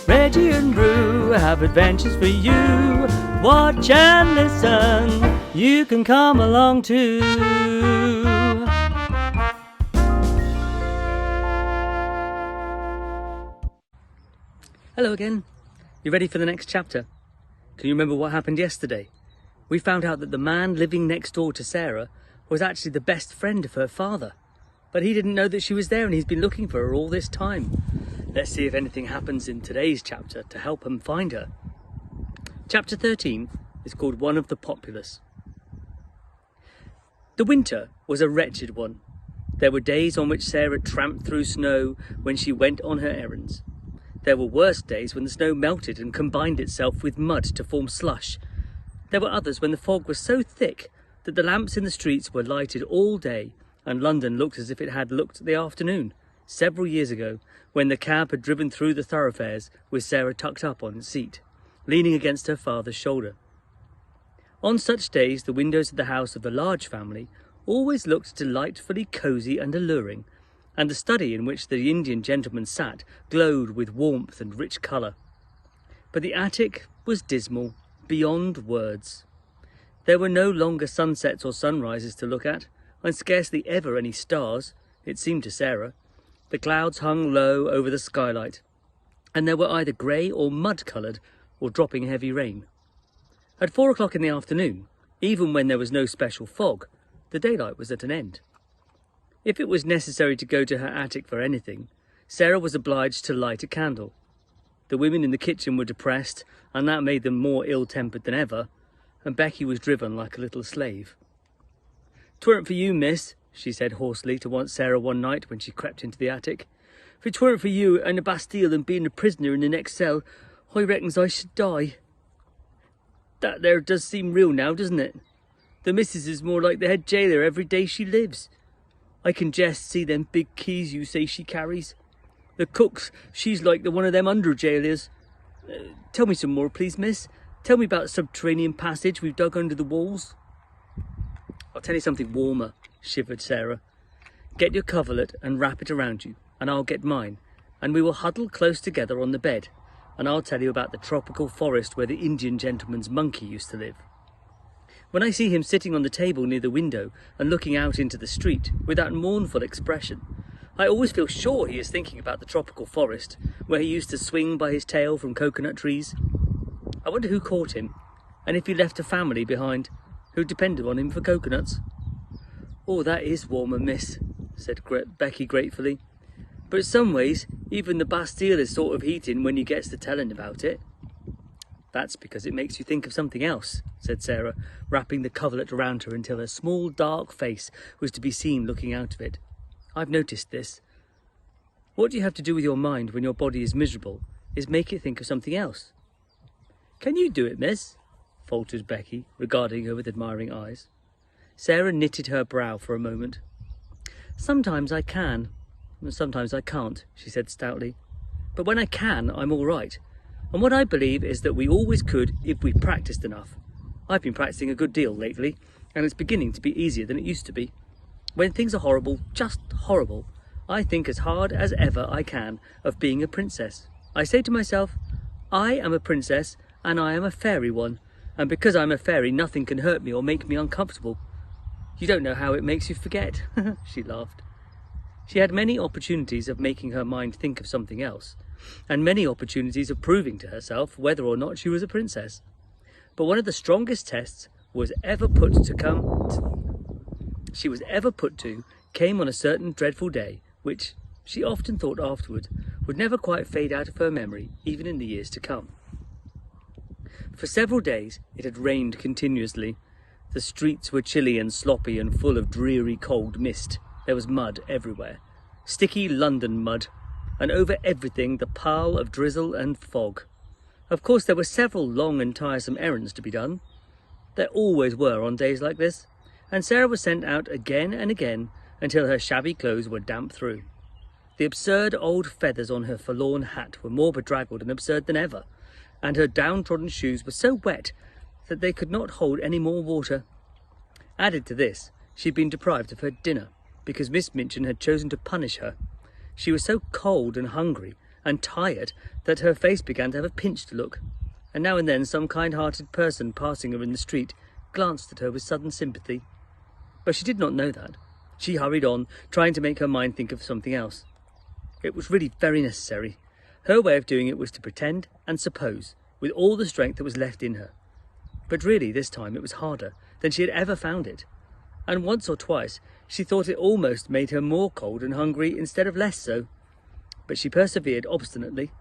Reggie and Roo have adventures for you. Watch and listen, you can come along too. Hello again. You ready for the next chapter? Can you remember what happened yesterday? We found out that the man living next door to Sarah was actually the best friend of her father. But he didn't know that she was there, and he's been looking for her all this time. Let's see if anything happens in today's chapter to help him find her. Chapter 13 is called One of the Populace. The winter was a wretched one. There were days on which Sarah tramped through snow when she went on her errands. There were worse days when the snow melted and combined itself with mud to form slush. There were others when the fog was so thick that the lamps in the streets were lighted all day, and London looked as if it had looked the afternoon, several years ago, when the cab had driven through the thoroughfares with Sarah tucked up on its seat, leaning against her father's shoulder. On such days, the windows of the house of the large family always looked delightfully cosy and alluring, and the study in which the Indian gentleman sat glowed with warmth and rich colour. But the attic was dismal beyond words. There were no longer sunsets or sunrises to look at, and scarcely ever any stars, it seemed to Sarah. The clouds hung low over the skylight, and they were either grey or mud-coloured or dropping heavy rain. At 4 o'clock in the afternoon, even when there was no special fog, the daylight was at an end. If it was necessary to go to her attic for anything, Sarah was obliged to light a candle. The women in the kitchen were depressed, and that made them more ill-tempered than ever, and Becky was driven like a little slave. "'Tweren't for you, miss," she said hoarsely to Sarah one night when she crept into the attic. "If it tweren't for you and the Bastille and being a prisoner in the next cell, I reckons I should die. That there does seem real now, doesn't it? The missus is more like the head jailer every day she lives. I can jest see them big keys you say she carries. The cook's, she's like the one of them under jailers. Tell me some more, please, miss. Tell me about the subterranean passage we've dug under the walls." "I'll tell you something warmer," shivered Sarah. "Get your coverlet and wrap it around you, and I'll get mine, and we will huddle close together on the bed, and I'll tell you about the tropical forest where the Indian gentleman's monkey used to live. When I see him sitting on the table near the window and looking out into the street with that mournful expression, I always feel sure he is thinking about the tropical forest where he used to swing by his tail from coconut trees. I wonder who caught him, and if he left a family behind who depended on him for coconuts." "Oh, that is warmer, miss," said Becky gratefully. "But in some ways, even the Bastille is sort of heating when you gets to telling about it." "That's because it makes you think of something else," said Sarah, wrapping the coverlet around her until her small dark face was to be seen looking out of it. "I've noticed this. What you have to do with your mind when your body is miserable is make it think of something else." "Can you do it, miss?" faltered Becky, regarding her with admiring eyes. Sarah knitted her brow for a moment. "Sometimes I can, and sometimes I can't," she said stoutly. "But when I can, I'm all right. And what I believe is that we always could if we practiced enough. I've been practicing a good deal lately, and it's beginning to be easier than it used to be. When things are horrible, just horrible, I think as hard as ever I can of being a princess. I say to myself, I am a princess, and I am a fairy one, and because I'm a fairy, nothing can hurt me or make me uncomfortable. You don't know how it makes you forget." She laughed. She had many opportunities of making her mind think of something else, and many opportunities of proving to herself whether or not she was a princess. But one of the strongest tests she was ever put to came on a certain dreadful day, which, she often thought afterward, would never quite fade out of her memory, even in the years to come. For several days it had rained continuously. The streets were chilly and sloppy and full of dreary cold mist. There was mud everywhere, sticky London mud, and over everything the pall of drizzle and fog. Of course there were several long and tiresome errands to be done. There always were on days like this, and Sarah was sent out again and again until her shabby clothes were damp through. The absurd old feathers on her forlorn hat were more bedraggled and absurd than ever, and her downtrodden shoes were so wet that they could not hold any more water. Added to this, she had been deprived of her dinner, because Miss Minchin had chosen to punish her. She was so cold and hungry, and tired that her face began to have a pinched look, and now and then some kind-hearted person passing her in the street glanced at her with sudden sympathy. But she did not know that. She hurried on, trying to make her mind think of something else. It was really very necessary. Her way of doing it was to pretend and suppose, with all the strength that was left in her. But really, this time it was harder than she had ever found it. And once or twice she thought it almost made her more cold and hungry instead of less so. But she persevered obstinately,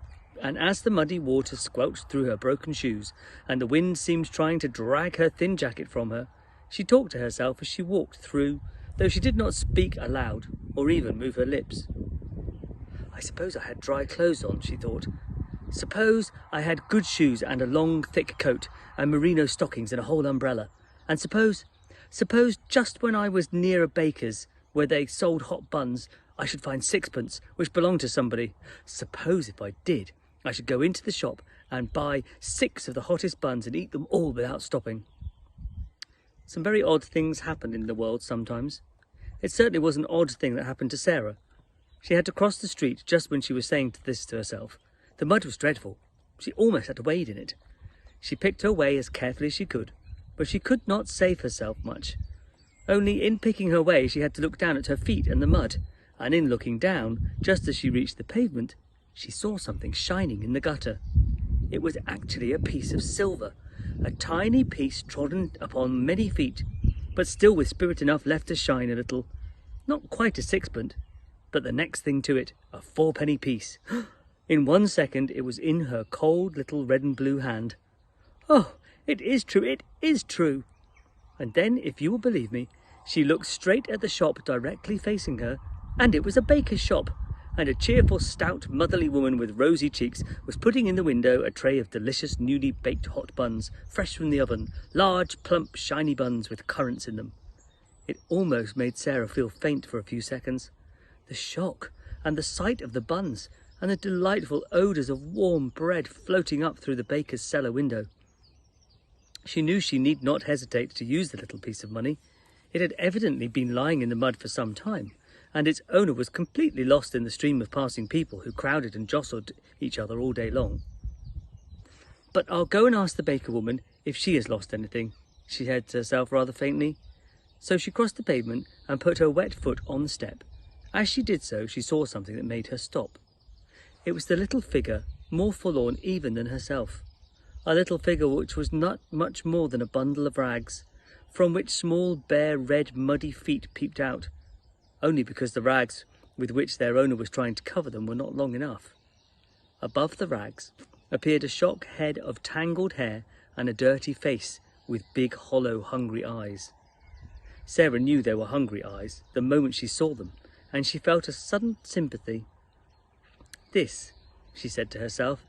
and as the muddy water squelched through her broken shoes, and the wind seemed trying to drag her thin jacket from her, she talked to herself as she walked through, though she did not speak aloud, or even move her lips. I suppose I had dry clothes on, she thought. Suppose I had good shoes and a long, thick coat, and merino stockings and a whole umbrella. And suppose just when I was near a baker's, where they sold hot buns, I should find sixpence, which belonged to somebody. Suppose if I did, I should go into the shop and buy 6 of the hottest buns and eat them all without stopping. Some very odd things happen in the world sometimes. It certainly was an odd thing that happened to Sarah. She had to cross the street just when she was saying this to herself. The mud was dreadful. She almost had to wade in it. She picked her way as carefully as she could, but she could not save herself much. Only in picking her way she had to look down at her feet and the mud, and in looking down, just as she reached the pavement, she saw something shining in the gutter. It was actually a piece of silver, a tiny piece trodden upon many feet, but still with spirit enough left to shine a little. Not quite a sixpence, but the next thing to it, a 4-penny piece. In 1 second it was in her cold little red and blue hand. Oh, it is true, it is true. And then, if you will believe me, she looked straight at the shop directly facing her, and it was a baker's shop, and a cheerful, stout, motherly woman with rosy cheeks was putting in the window a tray of delicious, newly baked hot buns, fresh from the oven, large, plump, shiny buns with currants in them. It almost made Sarah feel faint for a few seconds. The shock, and the sight of the buns, and the delightful odours of warm bread floating up through the baker's cellar window. She knew she need not hesitate to use the little piece of money. It had evidently been lying in the mud for some time, and its owner was completely lost in the stream of passing people who crowded and jostled each other all day long. But I'll go and ask the baker woman if she has lost anything, she said to herself rather faintly. So she crossed the pavement and put her wet foot on the step. As she did so, she saw something that made her stop. It was the little figure, more forlorn even than herself. A little figure which was not much more than a bundle of rags, from which small, bare, red, muddy feet peeped out, only because the rags with which their owner was trying to cover them were not long enough. Above the rags appeared a shock head of tangled hair and a dirty face with big, hollow, hungry eyes. Sarah knew they were hungry eyes the moment she saw them, and she felt a sudden sympathy. This, she said to herself,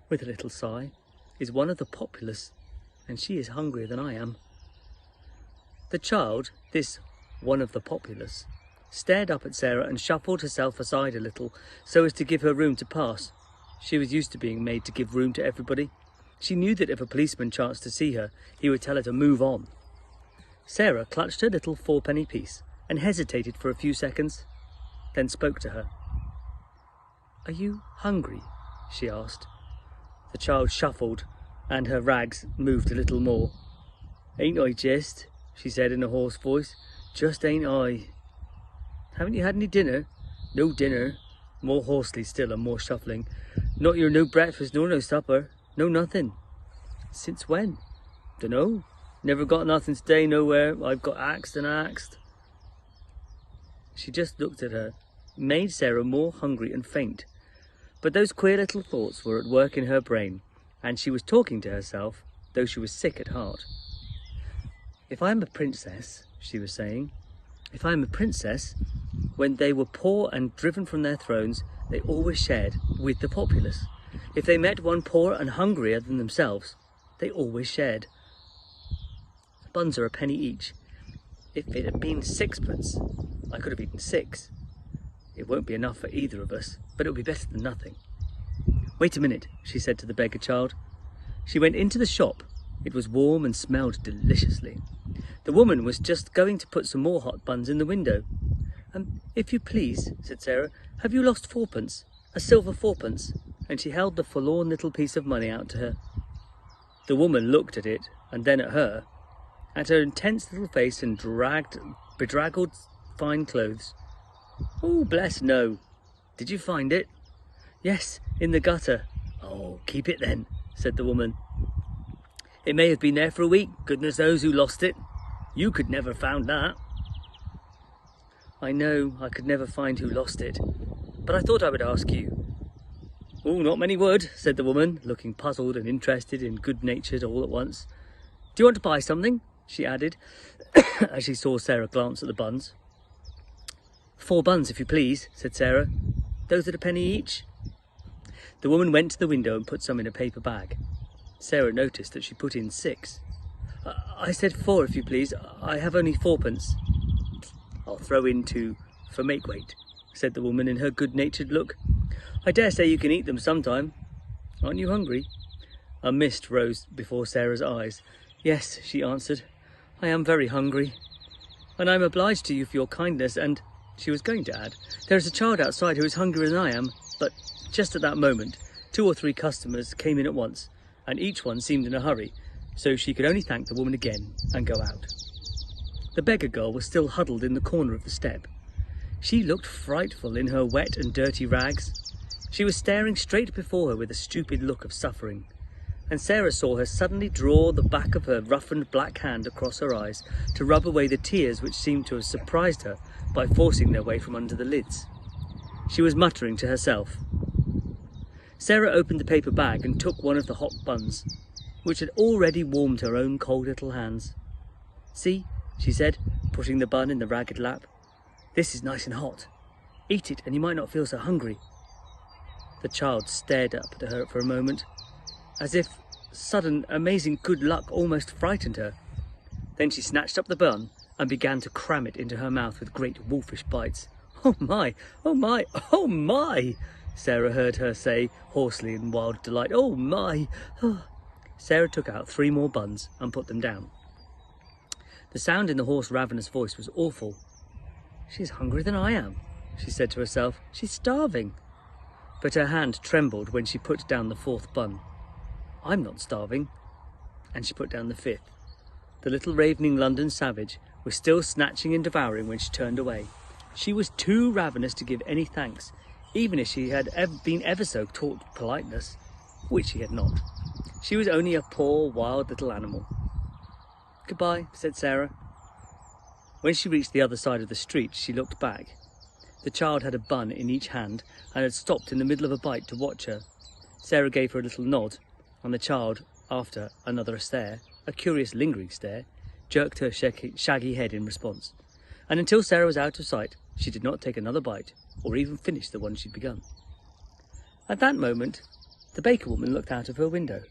with a little sigh, is one of the populace, and she is hungrier than I am. The child, this one of the populace, stared up at Sarah and shuffled herself aside a little so as to give her room to pass. She was used to being made to give room to everybody. She knew that if a policeman chanced to see her, he would tell her to move on. Sarah clutched her little 4-penny piece and hesitated for a few seconds, then spoke to her. "Are you hungry?" she asked. The child shuffled, and her rags moved a little more. "Ain't I just?" she said in a hoarse voice. "Just ain't I." "Haven't you had any dinner?" "No dinner," more hoarsely still and more shuffling. "Not your no breakfast nor no supper, no nothing." "Since when?" "Dunno. Never got nothing today nowhere. I've got axed and axed." She just looked at her, made Sarah more hungry and faint. But those queer little thoughts were at work in her brain, and she was talking to herself, though she was sick at heart. "If I am a princess," she was saying, "if I am a princess, when they were poor and driven from their thrones, they always shared with the populace. If they met one poorer and hungrier than themselves, they always shared. The buns are a penny each. If it had been 6pence, I could have eaten 6. It won't be enough for either of us, but it'll be better than nothing." "Wait a minute," she said to the beggar child. She went into the shop. It was warm and smelled deliciously. The woman was just going to put some more hot buns in the window. If you please," said Sarah, "have you lost 4pence? A silver fourpence, and she held the forlorn little piece of money out to her. The woman looked at it, and then at her intense little face and bedraggled fine clothes. "Oh, bless no. Did you find it?" "Yes, in the gutter." "Oh, keep it then," said the woman. "It may have been there for a week. Goodness knows who lost it. You could never found that." "I know I could never find who lost it, but I thought I would ask you." "Oh, not many would," said the woman, looking puzzled and interested and good-natured all at once. "Do you want to buy something?" she added, as she saw Sarah glance at the buns. "4 buns, if you please," said Sarah. "Those at a penny each?" The woman went to the window and put some in a paper bag. Sarah noticed that she put in 6. I said 4, if you please. I have only 4pence. "I'll throw in 2 for make weight," said the woman in her good-natured look. "I dare say you can eat them sometime. Aren't you hungry?" A mist rose before Sarah's eyes. "Yes," she answered, "I am very hungry. And I'm obliged to you for your kindness, and," she was going to add, "there is a child outside who is hungrier than I am," but just at that moment 2 or 3 customers came in at once, and each one seemed in a hurry, so she could only thank the woman again and go out. The beggar girl was still huddled in the corner of the step. She looked frightful in her wet and dirty rags. She was staring straight before her with a stupid look of suffering, and Sarah saw her suddenly draw the back of her roughened black hand across her eyes to rub away the tears which seemed to have surprised her by forcing their way from under the lids. She was muttering to herself. Sarah opened the paper bag and took one of the hot buns, which had already warmed her own cold little hands. "See," she said, putting the bun in the ragged lap. "This is nice and hot. Eat it and you might not feel so hungry." The child stared up at her for a moment, as if sudden, amazing good luck almost frightened her. Then she snatched up the bun and began to cram it into her mouth with great wolfish bites. "Oh my, oh my, oh my," Sarah heard her say hoarsely in wild delight. "Oh my." Sarah took out 3 more buns and put them down. The sound in the hoarse, ravenous voice was awful. "She's hungrier than I am," she said to herself. "She's starving." But her hand trembled when she put down the 4th bun. "I'm not starving." And she put down the 5th. The little ravening London savage was still snatching and devouring when she turned away. She was too ravenous to give any thanks, even if she had been ever so taught politeness, which she had not. She was only a poor, wild little animal. "Goodbye," said Sarah. When she reached the other side of the street, she looked back. The child had a bun in each hand and had stopped in the middle of a bite to watch her. Sarah gave her a little nod, and the child, after another stare, a curious lingering stare, jerked her shaggy head in response. And until Sarah was out of sight, she did not take another bite, or even finish the one she'd begun. At that moment, the baker woman looked out of her window.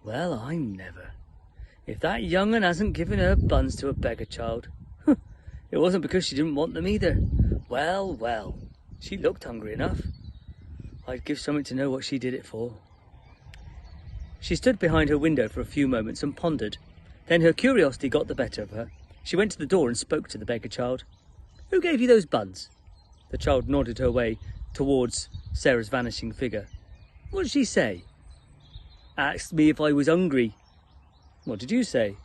"Well, I never. If that young 'un hasn't given her buns to a beggar child. It wasn't because she didn't want them either. Well, well, she looked hungry enough. I'd give something to know what she did it for." She stood behind her window for a few moments and pondered. Then her curiosity got the better of her. She went to the door and spoke to the beggar child. "Who gave you those buns?" The child nodded her way towards Sarah's vanishing figure. "What did she say?" "Asked me if I was hungry." "What did you say?"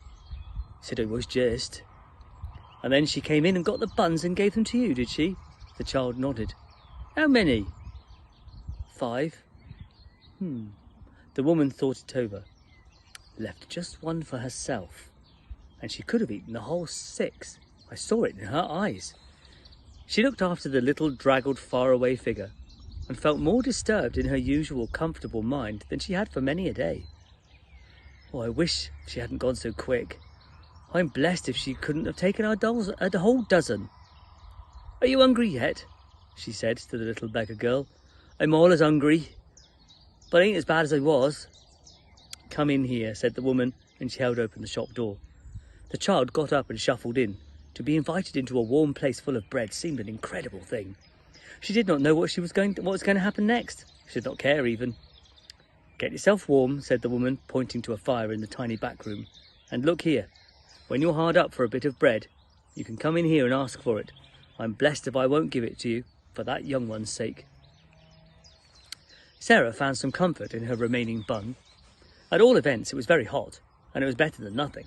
"Said I was just." "And then she came in and got the buns and gave them to you, did she?" The child nodded. "How many?" 5. The woman thought it over. Left just 1 for herself, and she could have eaten the whole 6. I saw it in her eyes. She looked after the little draggled faraway figure and felt more disturbed in her usual comfortable mind than she had for many a day. "Oh, I wish she hadn't gone so quick. I'm blessed if she couldn't have taken a whole dozen." "Are you hungry yet?" she said to the little beggar girl. "I'm all as hungry, but ain't as bad as I was." "Come in here," said the woman, and she held open the shop door. The child got up and shuffled in. To be invited into a warm place full of bread seemed an incredible thing. She did not know what was going to happen next. She did not care even. "Get yourself warm," said the woman, pointing to a fire in the tiny back room. "And look here. When you're hard up for a bit of bread, you can come in here and ask for it. I'm blessed if I won't give it to you, for that young one's sake." Sarah found some comfort in her remaining bun. At all events, it was very hot, and it was better than nothing.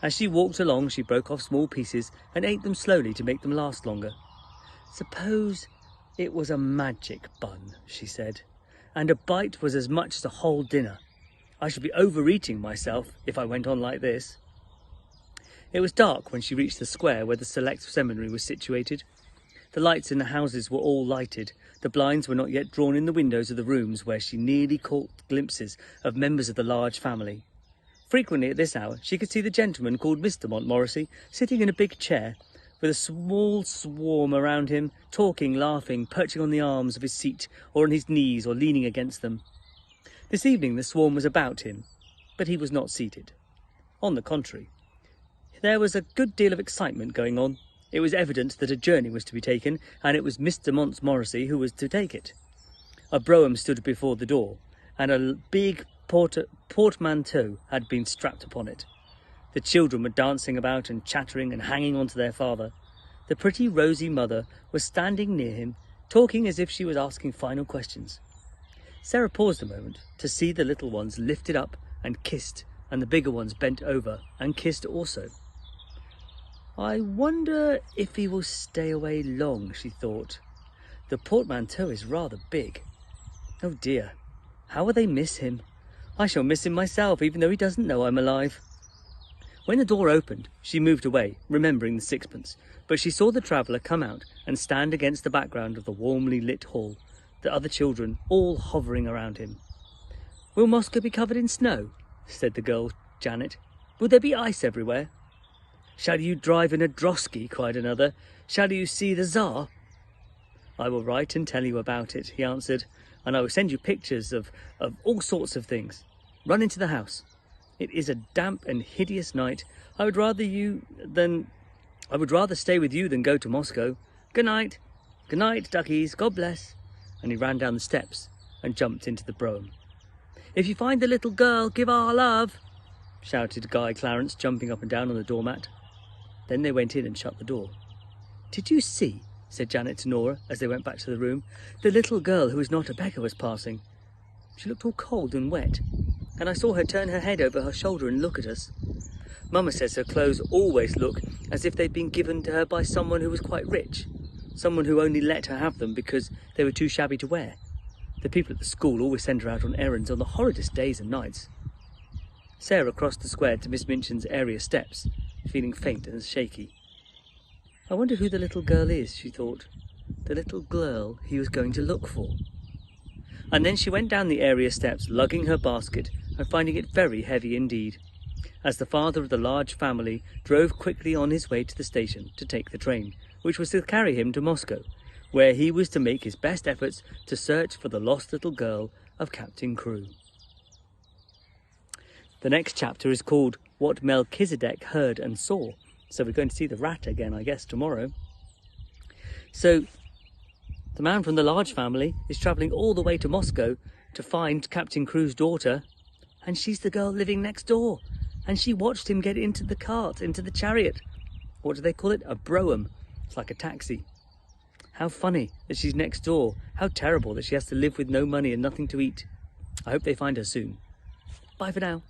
As she walked along, she broke off small pieces and ate them slowly to make them last longer. "Suppose it was a magic bun," she said, "and a bite was as much as a whole dinner. I should be overeating myself if I went on like this." It was dark when she reached the square where the select seminary was situated. The lights in the houses were all lighted. The blinds were not yet drawn in the windows of the rooms where she nearly caught glimpses of members of the large family. Frequently at this hour she could see the gentleman called Mr. Montmorency sitting in a big chair, with a small swarm around him, talking, laughing, perching on the arms of his seat or on his knees or leaning against them. This evening the swarm was about him, but he was not seated. On the contrary, there was a good deal of excitement going on. It was evident that a journey was to be taken, and it was Mr. Montmorency who was to take it. A brougham stood before the door, and a big portmanteau had been strapped upon it. The children were dancing about and chattering and hanging on to their father. The pretty rosy mother was standing near him, talking as if she was asking final questions. Sarah paused a moment to see the little ones lifted up and kissed, and the bigger ones bent over and kissed also. "I wonder if he will stay away long," she thought. "The portmanteau is rather big. Oh dear, how will they miss him? I shall miss him myself, even though he doesn't know I'm alive." When the door opened, she moved away, remembering the sixpence, but she saw the traveller come out and stand against the background of the warmly lit hall, the other children all hovering around him. "Will Moscow be covered in snow?" said the girl Janet. "Will there be ice everywhere?" "Shall you drive in a drosky?" cried another. "Shall you see the Tsar?" "I will write and tell you about it," he answered, "and I will send you pictures of all sorts of things. Run into the house. It is a damp and hideous night. I would rather stay with you than go to Moscow. Good night. Good night, duckies. God bless." And he ran down the steps and jumped into the brougham. "If you find the little girl, give our love," shouted Guy Clarence, jumping up and down on the doormat. Then they went in and shut the door. "Did you see," said Janet to Nora as they went back to the room, "the little girl who is not a beggar was passing? She looked all cold and wet, and I saw her turn her head over her shoulder and look at us. Mamma says her clothes always look as if they'd been given to her by someone who was quite rich, someone who only let her have them because they were too shabby to wear. The people at the school always send her out on errands on the horridest days and nights." Sarah crossed the square to Miss Minchin's area steps, feeling faint and shaky. "I wonder who the little girl is," she thought. "The little girl he was going to look for." And then she went down the area steps, lugging her basket and finding it very heavy indeed, as the father of the large family drove quickly on his way to the station to take the train, which was to carry him to Moscow, where he was to make his best efforts to search for the lost little girl of Captain Crewe. The next chapter is called What Melchizedek Heard and Saw. So we're going to see the rat again, I guess, tomorrow. So the man from the large family is travelling all the way to Moscow to find Captain Crewe's daughter, and she's the girl living next door. And she watched him get into the cart, into the chariot. What do they call it? A brougham. It's like a taxi. How funny that she's next door. How terrible that she has to live with no money and nothing to eat. I hope they find her soon. Bye for now.